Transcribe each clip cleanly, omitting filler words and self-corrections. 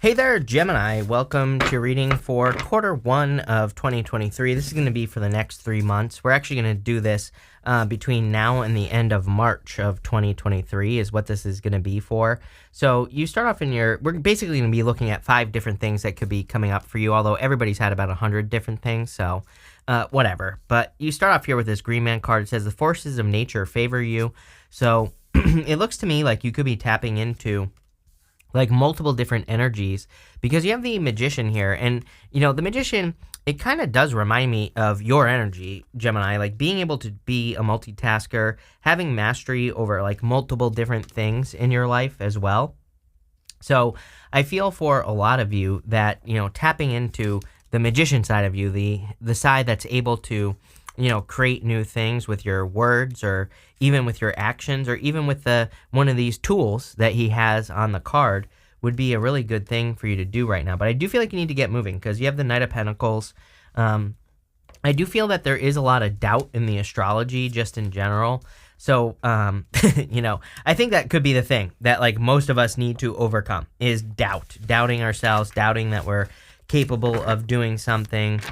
Hey there, Gemini. Welcome to reading for quarter one of 2023. This is going to be for the next 3 months. We're actually going to do this between now and the end of March of 2023 is what this is going to be for. So you start off we're basically going to be looking at 5 different things that could be coming up for you, although everybody's had about 100 different things, so whatever. But you start off here with this Green Man card. It says the forces of nature favor you. So it looks to me like you could be tapping into like multiple different energies because you have the Magician here. And, the Magician, it kind of does remind me of your energy, Gemini, like being able to be a multitasker, having mastery over like multiple different things in your life as well. So I feel for a lot of you that, tapping into the Magician side of you, the side that's able to create new things with your words or even with your actions or even with one of these tools that he has on the card would be a really good thing for you to do right now. But I do feel like you need to get moving because you have the Knight of Pentacles. I do feel that there is a lot of doubt in the astrology just in general. So, I think that could be the thing that like most of us need to overcome is doubting ourselves, doubting that we're capable of doing something.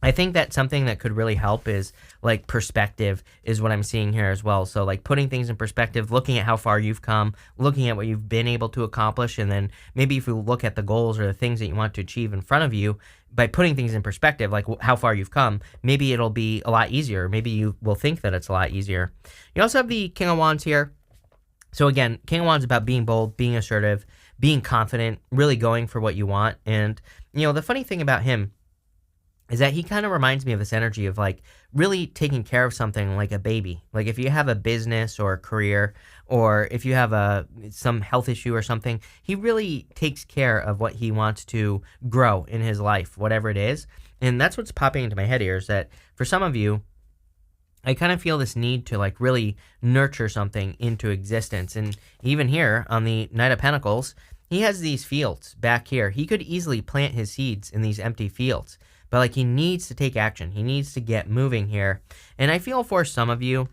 I think that something that could really help is like perspective is what I'm seeing here as well. So like putting things in perspective, looking at how far you've come, looking at what you've been able to accomplish. And then maybe if you look at the goals or the things that you want to achieve in front of you, by putting things in perspective, like how far you've come, maybe it'll be a lot easier. Maybe you will think that it's a lot easier. You also have the King of Wands here. So again, King of Wands is about being bold, being assertive, being confident, really going for what you want. And, the funny thing about him is that he kind of reminds me of this energy of like really taking care of something like a baby. Like if you have a business or a career or if you have some health issue or something, he really takes care of what he wants to grow in his life, whatever it is. And that's what's popping into my head here is that for some of you, I kind of feel this need to like really nurture something into existence. And even here on the Knight of Pentacles, he has these fields back here. He could easily plant his seeds in these empty fields. But like he needs to take action. He needs to get moving here. And I feel for some of you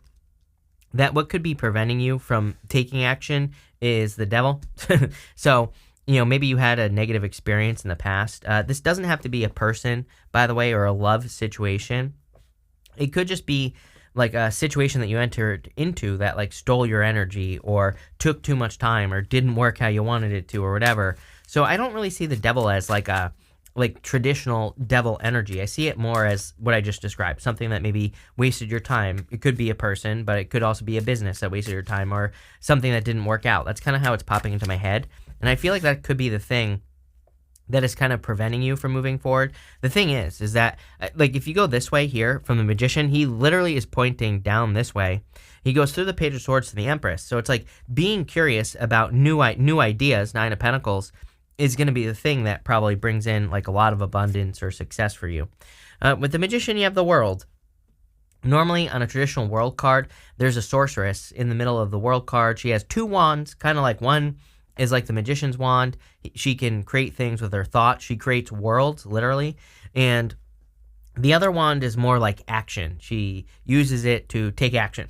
that what could be preventing you from taking action is the devil. So, maybe you had a negative experience in the past. This doesn't have to be a person, by the way, or a love situation. It could just be like a situation that you entered into that like stole your energy or took too much time or didn't work how you wanted it to or whatever. So I don't really see the devil as like traditional devil energy. I see it more as what I just described, something that maybe wasted your time. It could be a person, but it could also be a business that wasted your time or something that didn't work out. That's kind of how it's popping into my head. And I feel like that could be the thing that is kind of preventing you from moving forward. The thing is that like if you go this way here from the Magician, he literally is pointing down this way. He goes through the Page of Swords to the Empress. So it's like being curious about new ideas, Nine of Pentacles, is going to be the thing that probably brings in like a lot of abundance or success for you. With the Magician, you have the World. Normally on a traditional World card, there's a sorceress in the middle of the World card. She has 2 wands, kind of like one is like the Magician's wand. She can create things with her thought. She creates worlds, literally. And the other wand is more like action. She uses it to take action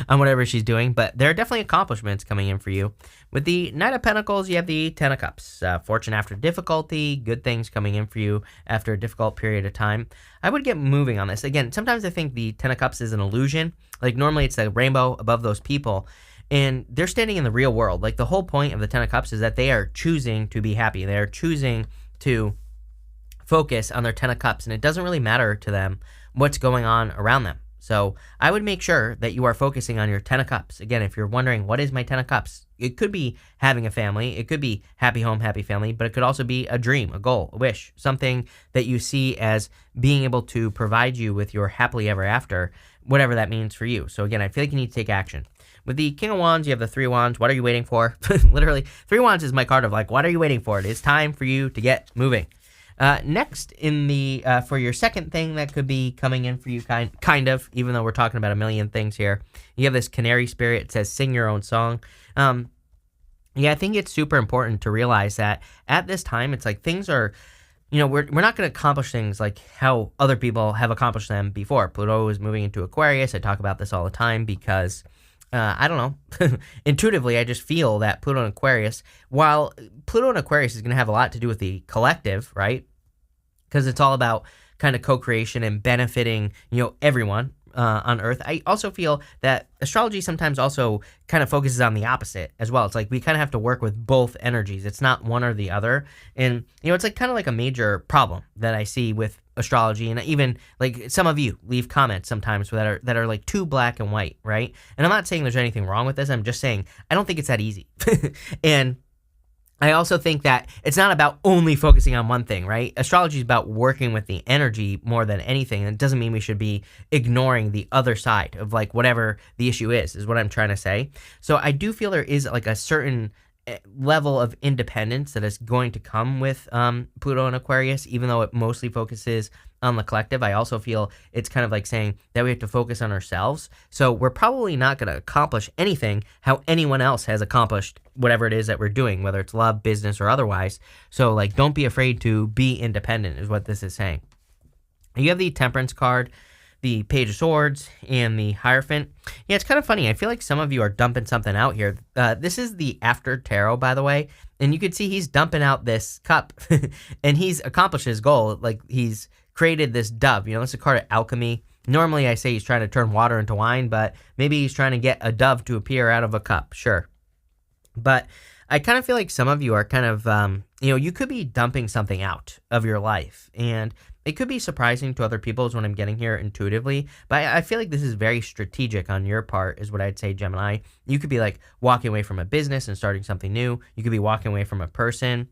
on whatever she's doing, but there are definitely accomplishments coming in for you. With the Knight of Pentacles, you have the Ten of Cups. Fortune after difficulty, good things coming in for you after a difficult period of time. I would get moving on this. Again, sometimes I think the Ten of Cups is an illusion. Like normally it's the rainbow above those people, and they're standing in the real world. Like the whole point of the Ten of Cups is that they are choosing to be happy. They are choosing to focus on their Ten of Cups, and it doesn't really matter to them what's going on around them. So I would make sure that you are focusing on your Ten of Cups. Again, if you're wondering, what is my Ten of Cups? It could be having a family. It could be happy home, happy family, but it could also be a dream, a goal, a wish, something that you see as being able to provide you with your happily ever after, whatever that means for you. So again, I feel like you need to take action. With the King of Wands, you have the 3 wands. What are you waiting for? Literally, 3 wands is my card of like, what are you waiting for? It is time for you to get moving. Next in the for your second thing that could be coming in for you, kind of, even though we're talking about a million things here, you have this Canary Spirit. It says sing your own song. I think it's super important to realize that at this time, it's like things are, we're not going to accomplish things like how other people have accomplished them before. Pluto is moving into Aquarius. I talk about this all the time because I don't know. Intuitively, I just feel that Pluto and Aquarius, while Pluto and Aquarius is going to have a lot to do with the collective, right? Because it's all about kind of co-creation and benefiting, everyone on Earth. I also feel that astrology sometimes also kind of focuses on the opposite as well. It's like we kind of have to work with both energies. It's not one or the other. And, it's like kind of like a major problem that I see with astrology, and even like some of you leave comments sometimes that are like too black and white, right? And I'm not saying there's anything wrong with this. I'm just saying I don't think it's that easy. And I also think that it's not about only focusing on one thing, right? Astrology is about working with the energy more than anything. And it doesn't mean we should be ignoring the other side of like whatever the issue is what I'm trying to say. So I do feel there is like a certain level of independence that is going to come with Pluto and Aquarius, even though it mostly focuses on the collective. I also feel it's kind of like saying that we have to focus on ourselves. So we're probably not going to accomplish anything how anyone else has accomplished whatever it is that we're doing, whether it's love, business, or otherwise. So like, don't be afraid to be independent is what this is saying. You have the Temperance card, the Page of Swords, and the Hierophant. Yeah, it's kind of funny. I feel like some of you are dumping something out here. This is the After Tarot, by the way, and you can see he's dumping out this cup, and he's accomplished his goal. Like, he's created this dove. It's a card of alchemy. Normally, I say he's trying to turn water into wine, but maybe he's trying to get a dove to appear out of a cup. Sure. But I kind of feel like some of you are kind of, you could be dumping something out of your life, and it could be surprising to other people is what I'm getting here intuitively, but I feel like this is very strategic on your part is what I'd say, Gemini. You could be like walking away from a business and starting something new. You could be walking away from a person.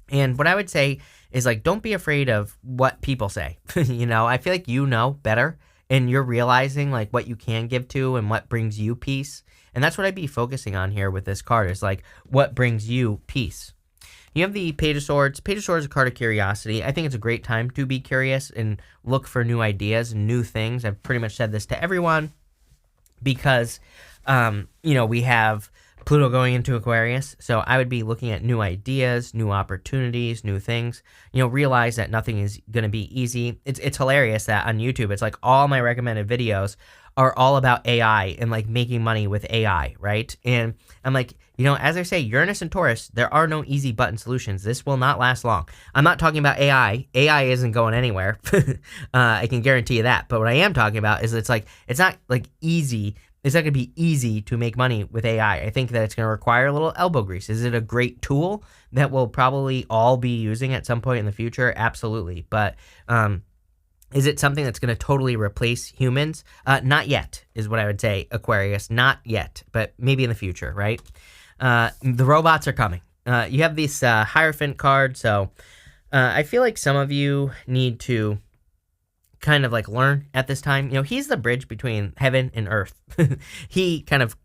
And what I would say is like, don't be afraid of what people say. I feel like you know better and you're realizing like what you can give to and what brings you peace. And that's what I'd be focusing on here with this card is like what brings you peace. You have the Page of Swords. Page of Swords is a card of curiosity. I think it's a great time to be curious and look for new ideas and new things. I've pretty much said this to everyone because, we have Pluto going into Aquarius. So I would be looking at new ideas, new opportunities, new things. Realize that nothing is going to be easy. It's hilarious that on YouTube, it's like all my recommended videos are all about AI and like making money with AI, right? And I'm like, as I say, Uranus and Taurus, there are no easy button solutions. This will not last long. I'm not talking about AI. AI isn't going anywhere. I can guarantee you that. But what I am talking about is it's not like easy. It's not going to be easy to make money with AI. I think that it's going to require a little elbow grease. Is it a great tool that we'll probably all be using at some point in the future? Absolutely. But, is it something that's going to totally replace humans? Not yet, is what I would say, Aquarius. Not yet, but maybe in the future, right? The robots are coming. You have this Hierophant card, so I feel like some of you need to kind of like learn at this time. He's the bridge between heaven and earth. He kind of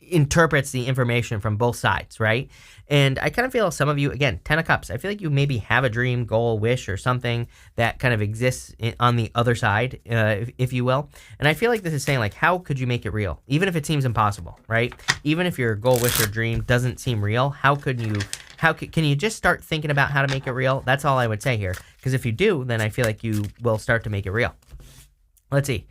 interprets the information from both sides, right? And I kind of feel some of you, again, 10 of Cups, I feel like you maybe have a dream, goal, wish, or something that kind of exists on the other side, if you will. And I feel like this is saying, like, how could you make it real? Even if it seems impossible, right? Even if your goal, wish, or dream doesn't seem real, can you just start thinking about how to make it real? That's all I would say here. Because if you do, then I feel like you will start to make it real. Let's see.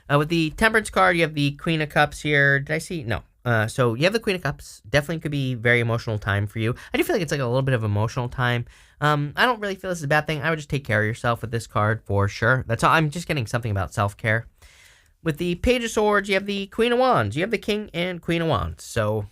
With the Temperance card, you have the Queen of Cups here. Did I see? No. So you have the Queen of Cups. Definitely could be very emotional time for you. I do feel like it's like a little bit of emotional time. I don't really feel this is a bad thing. I would just take care of yourself with this card for sure. That's all. I'm just getting something about self-care. With the Page of Swords, you have the Queen of Wands. You have the King and Queen of Wands. So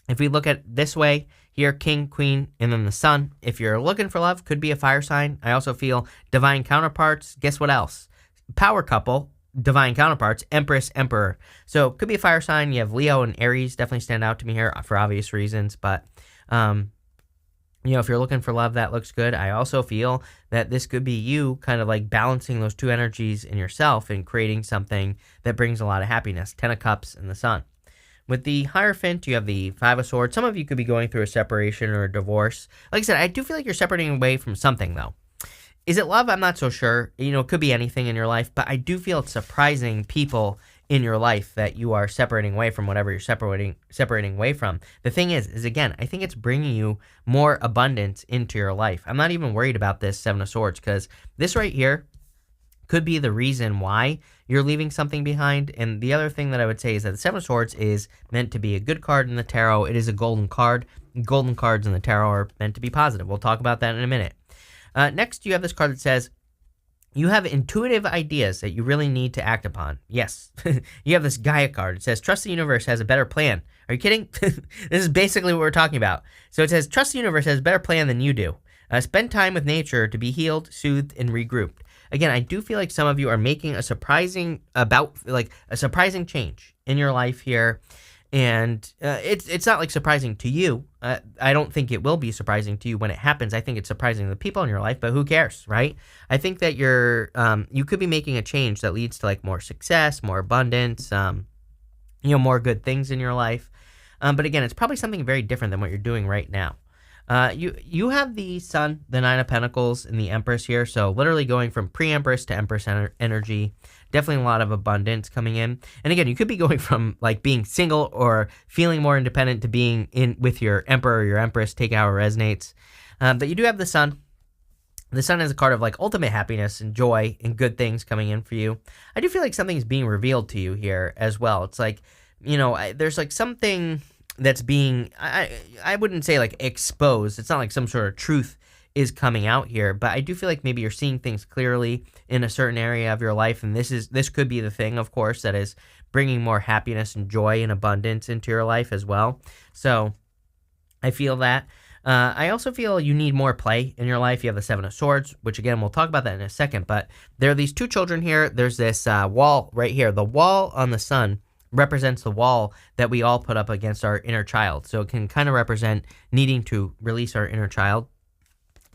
if we look at it this way, here, King, Queen, and then the Sun. If you're looking for love, could be a fire sign. I also feel divine counterparts. Guess what else? Power couple. Divine counterparts, Empress, Emperor. So could be a fire sign. You have Leo and Aries definitely stand out to me here for obvious reasons. But, if you're looking for love, that looks good. I also feel that this could be you kind of like balancing those two energies in yourself and creating something that brings a lot of happiness. 10 of Cups and the Sun. With the Hierophant, you have the Five of Swords. Some of you could be going through a separation or a divorce. Like I said, I do feel like you're separating away from something, though. Is it love? I'm not so sure. It could be anything in your life, but I do feel it's surprising people in your life that you are separating away from whatever you're separating away from. The thing is again, I think it's bringing you more abundance into your life. I'm not even worried about this Seven of Swords because this right here could be the reason why you're leaving something behind. And the other thing that I would say is that the Seven of Swords is meant to be a good card in the tarot. It is a golden card. Golden cards in the tarot are meant to be positive. We'll talk about that in a minute. Next, you have this card that says, you have intuitive ideas that you really need to act upon. Yes. You have this Gaia card. It says, trust the universe has a better plan. Are you kidding? This is basically what we're talking about. So it says, trust the universe has a better plan than you do. Spend time with nature to be healed, soothed, and regrouped. Again, I do feel like some of you are making a surprising change in your life here. And it's not like surprising to you. I don't think it will be surprising to you when it happens. I think it's surprising to the people in your life, but who cares, right? I think that you could be making a change that leads to like more success, more abundance, more good things in your life. But again, it's probably something very different than what you're doing right now. You have the Sun, the Nine of Pentacles, and the Empress here. So literally going from pre-Empress to Empress energy. Definitely a lot of abundance coming in. And again, you could be going from like being single or feeling more independent to being in with your Emperor or your Empress. Take how it resonates. But you do have the Sun. The Sun is a card of like ultimate happiness and joy and good things coming in for you. I do feel like something's being revealed to you here as well. It's like, there's like something that's being, I wouldn't say like exposed. It's not like some sort of truth is coming out here, but I do feel like maybe you're seeing things clearly in a certain area of your life, and this could be the thing, of course, that is bringing more happiness and joy and abundance into your life as well. So I feel that. I also feel you need more play in your life. You have the Seven of Swords, which again, we'll talk about that in a second, but there are these two children here. There's this wall right here. The wall on the Sun represents the wall that we all put up against our inner child. So it can kind of represent needing to release our inner child.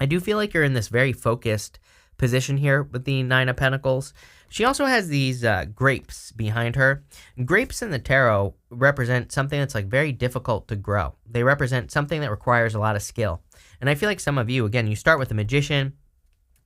I do feel like you're in this very focused position here with the Nine of Pentacles. She also has these grapes behind her. Grapes in the tarot represent something that's like very difficult to grow. They represent something that requires a lot of skill. And I feel like some of you, again, you start with a magician.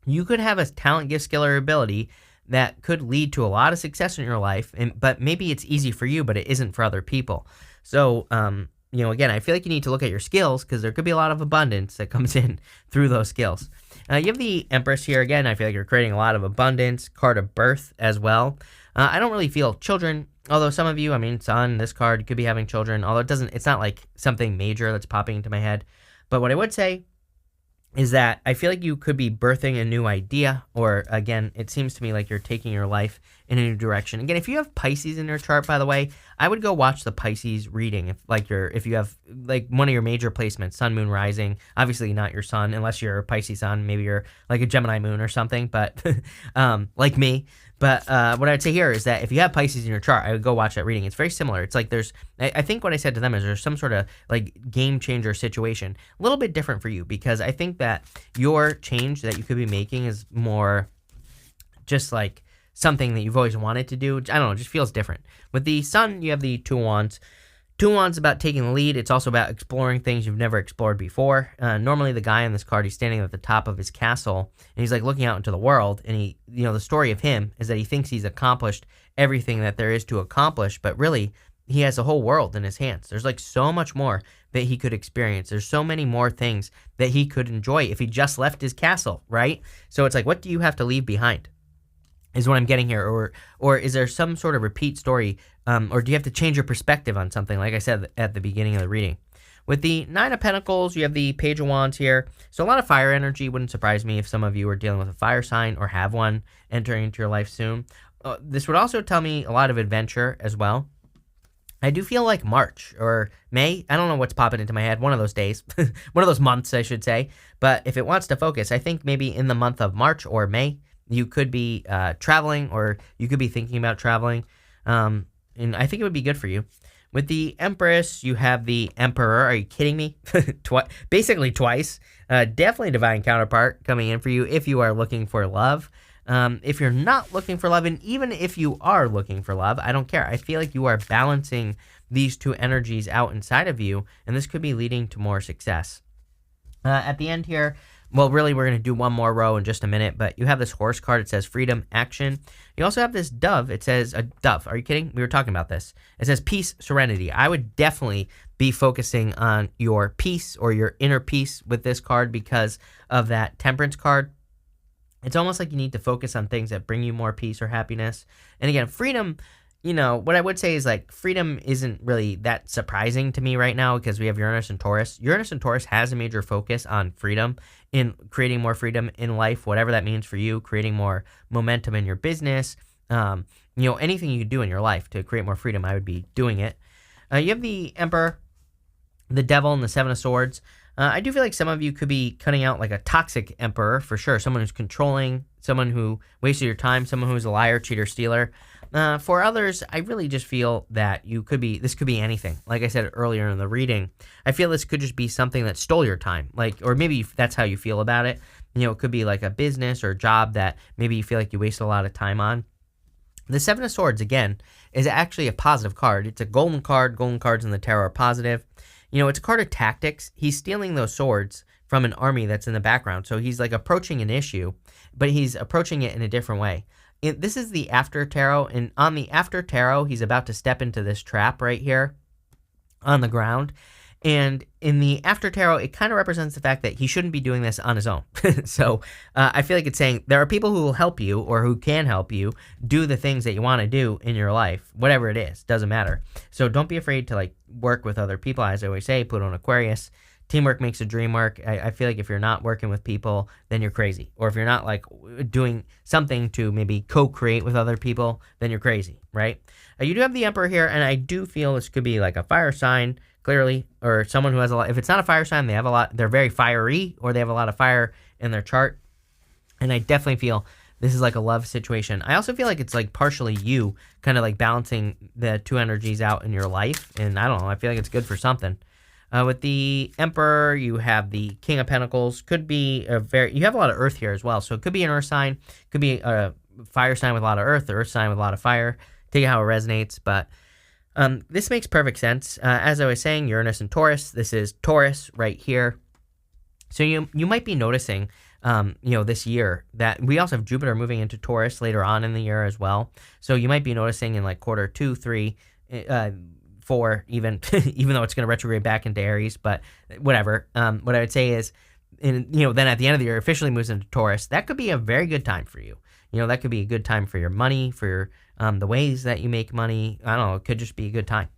You could have a talent, gift, skill, or ability that could lead to a lot of success in your life, but maybe it's easy for you, but it isn't for other people. So, again, I feel like you need to look at your skills because there could be a lot of abundance that comes in through those skills. You have the Empress here. Again, I feel like you're creating a lot of abundance. Card of birth as well. I don't really feel children, although some of you, Sun, this card, you could be having children, although it's not like something major that's popping into my head. But what I would say is that I feel like you could be birthing a new idea, or again, it seems to me like you're taking your life in a new direction. Again, if you have Pisces in your chart, by the way, I would go watch the Pisces reading. If you have like one of your major placements, Sun, Moon, Rising, obviously not your Sun, unless you're a Pisces Sun, maybe you're like a Gemini Moon or something, but like me. But what I'd say here is that if you have Pisces in your chart, I would go watch that reading. It's very similar. It's like I think what I said to them is there's some sort of like game changer situation. A little bit different for you because I think that your change that you could be making is more just like something that you've always wanted to do. I don't know, it just feels different. With the Sun, you have the Two of Wands. Two of Wands is about taking the lead. It's also about exploring things you've never explored before. Normally the guy on this card, he's standing at the top of his castle, and he's like looking out into the world, and the story of him is that he thinks he's accomplished everything that there is to accomplish, but really, he has the whole world in his hands. There's like so much more that he could experience. There's so many more things that he could enjoy if he just left his castle, right? So it's like, what do you have to leave behind? Is what I'm getting here, or is there some sort of repeat story, or do you have to change your perspective on something, like I said at the beginning of the reading? With the Nine of Pentacles, you have the Page of Wands here, so a lot of fire energy. Wouldn't surprise me if some of you are dealing with a fire sign or have one entering into your life soon. This would also tell me a lot of adventure as well. I do feel like March or May, I don't know what's popping into my head, one of those days, one of those months, I should say, but if it wants to focus, I think maybe in the month of March or May, you could be traveling, or you could be thinking about traveling, and I think it would be good for you. With the Empress, you have the Emperor. Are you kidding me? Basically twice. Definitely divine counterpart coming in for you if you are looking for love. If you're not looking for love, and even if you are looking for love, I don't care. I feel like you are balancing these two energies out inside of you, and this could be leading to more success. At the end here, well, really, we're going to do one more row in just a minute, but you have this horse card. It says freedom, action. You also have this dove. It says a dove. Are you kidding? We were talking about this. It says peace, serenity. I would definitely be focusing on your peace or your inner peace with this card because of that temperance card. It's almost like you need to focus on things that bring you more peace or happiness. And again, freedom, what I would say is like freedom isn't really that surprising to me right now because we have Uranus and Taurus. Uranus and Taurus has a major focus on freedom, in creating more freedom in life, whatever that means for you, creating more momentum in your business. Anything you do in your life to create more freedom, I would be doing it. You have the Emperor, the Devil, and the Seven of Swords. I do feel like some of you could be cutting out like a toxic emperor for sure. Someone who's controlling, someone who wasted your time, someone who's a liar, cheater, stealer. For others, I really just feel that this could be anything. Like I said earlier in the reading, I feel this could just be something that stole your time. Or maybe that's how you feel about it. It could be like a business or a job that maybe you feel like you wasted a lot of time on. The Seven of Swords, again, is actually a positive card. It's a golden card. Golden cards in the tarot are positive. It's a card of tactics. He's stealing those swords from an army that's in the background. So he's like approaching an issue, but he's approaching it in a different way. This is the After Tarot, and on the After Tarot, he's about to step into this trap right here on the ground. And in the After Tarot, it kind of represents the fact that he shouldn't be doing this on his own. So I feel like it's saying there are people who will help you or who can help you do the things that you want to do in your life, whatever it is, doesn't matter. So don't be afraid to like work with other people. As I always say, Pluto in Aquarius, teamwork makes a dream work. I feel like if you're not working with people, then you're crazy. Or if you're not like doing something to maybe co-create with other people, then you're crazy, right? You do have the Emperor here, and I do feel this could be like a fire sign, clearly, or someone who has a lot. If it's not a fire sign, they're very fiery, or they have a lot of fire in their chart. And I definitely feel this is like a love situation. I also feel like it's like partially you kind of like balancing the two energies out in your life. And I don't know, I feel like it's good for something. With the Emperor, you have the King of Pentacles. You have a lot of earth here as well. So it could be an earth sign, could be a fire sign with a lot of earth, the earth sign with a lot of fire. Take it how it resonates, but this makes perfect sense. As I was saying, Uranus and Taurus. This is Taurus right here. So you might be noticing, this year that we also have Jupiter moving into Taurus later on in the year as well. So you might be noticing in like quarter 2, 3, 4, even though it's going to retrograde back into Aries, but whatever. What I would say is, then at the end of the year, it officially moves into Taurus. That could be a very good time for you. That could be a good time for your money, for your, the ways that you make money. I don't know. It could just be a good time.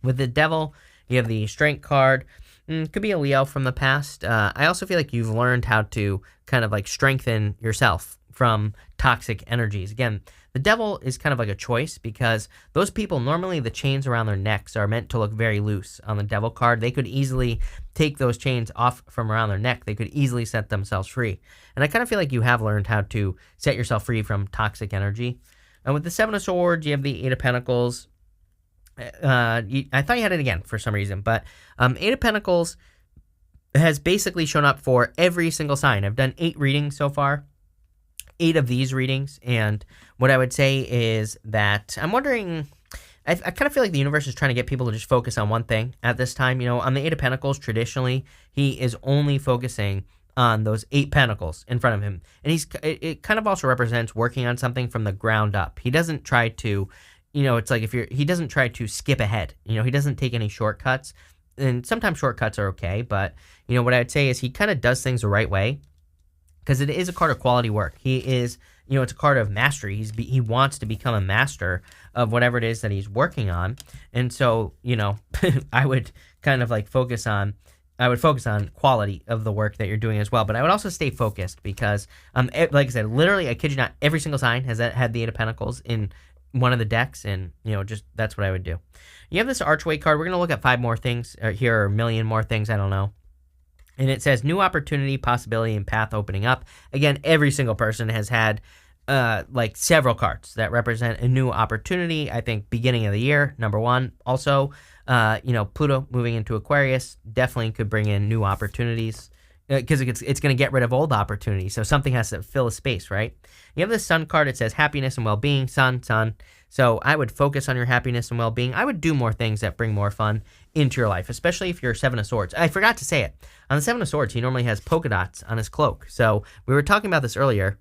With the Devil, you have the Strength card. Could be a Leo from the past. I also feel like you've learned how to kind of like strengthen yourself from toxic energies. Again, the Devil is kind of like a choice because those people, normally the chains around their necks are meant to look very loose on the Devil card. They could easily take those chains off from around their neck. They could easily set themselves free. And I kind of feel like you have learned how to set yourself free from toxic energy. And with the Seven of Swords, you have the Eight of Pentacles. I thought you had it again for some reason, but Eight of Pentacles has basically shown up for every single sign. I've done 8 readings so far, 8 of these readings, and what I would say is that I'm wondering, I kind of feel like the universe is trying to get people to just focus on one thing at this time. On the Eight of Pentacles, traditionally, he is only focusing on those 8 pentacles in front of him, and it kind of also represents working on something from the ground up. He doesn't try to, it's like he doesn't try to skip ahead. He doesn't take any shortcuts, and sometimes shortcuts are okay, but what I would say is he kind of does things the right way, because it is a card of quality work. He is, it's a card of mastery. He wants to become a master of whatever it is that he's working on, and so I would kind of like focus on quality of the work that you're doing as well. But I would also stay focused because, like I said, literally, I kid you not, every single sign has had the Eight of Pentacles in one of the decks, and just that's what I would do. You have this Archway card. We're going to look at 5 more things here, or a million more things, I don't know. And it says new opportunity, possibility, and path opening up. Again, every single person has had like several cards that represent a new opportunity. I think beginning of the year, number 1. Also, Pluto moving into Aquarius definitely could bring in new opportunities, because it's going to get rid of old opportunities. So something has to fill a space, right? You have the Sun card. It says happiness and well-being, sun. So I would focus on your happiness and well-being. I would do more things that bring more fun into your life, especially if you're Seven of Swords. I forgot to say it. On the Seven of Swords, he normally has polka dots on his cloak. So we were talking about this earlier,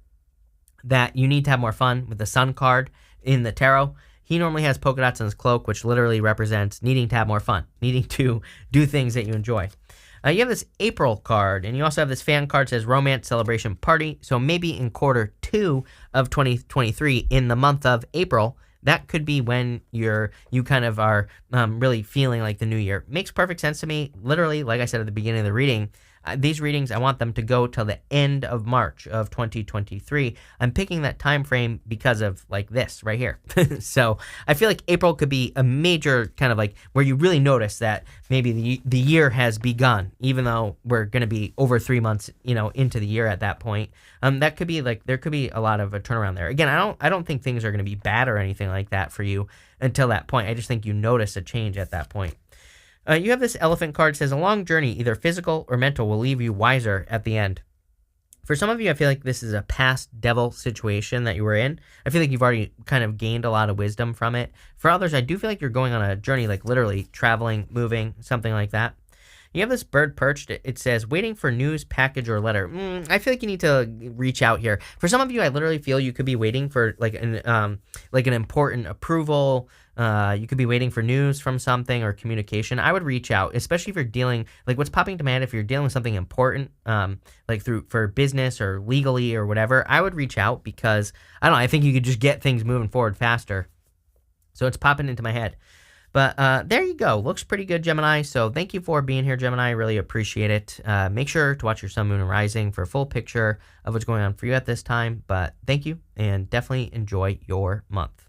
that you need to have more fun with the Sun card in the tarot. He normally has polka dots on his cloak, which literally represents needing to have more fun, needing to do things that you enjoy. You have this April card, and you also have this fan card that says Romance Celebration Party. So maybe in quarter 2 of 2023, in the month of April, that could be when you kind of are really feeling like the new year. Makes perfect sense to me. Literally, like I said at the beginning of the reading, these readings, I want them to go till the end of March of 2023. I'm picking that time frame because of like this right here. So I feel like April could be a major kind of like where you really notice that maybe the year has begun, even though we're going to be over 3 months, into the year at that point. That could be like, there could be a lot of a turnaround there. Again, I don't think things are going to be bad or anything like that for you until that point. I just think you notice a change at that point. You have this elephant card that says a long journey, either physical or mental, will leave you wiser at the end. For some of you, I feel like this is a past devil situation that you were in. I feel like you've already kind of gained a lot of wisdom from it. For others, I do feel like you're going on a journey, like literally traveling, moving, something like that. You have this bird perched. It says, waiting for news, package, or letter. I feel like you need to reach out here. For some of you, I literally feel you could be waiting for like an important approval. You could be waiting for news from something or communication. I would reach out, especially if you're dealing, like what's popping to mind, if you're dealing with something important, like for business or legally or whatever, I would reach out because, I don't know, I think you could just get things moving forward faster. So it's popping into my head. But there you go. Looks pretty good, Gemini. So thank you for being here, Gemini. I really appreciate it. Make sure to watch your sun, moon, and rising for a full picture of what's going on for you at this time. But thank you, and definitely enjoy your month.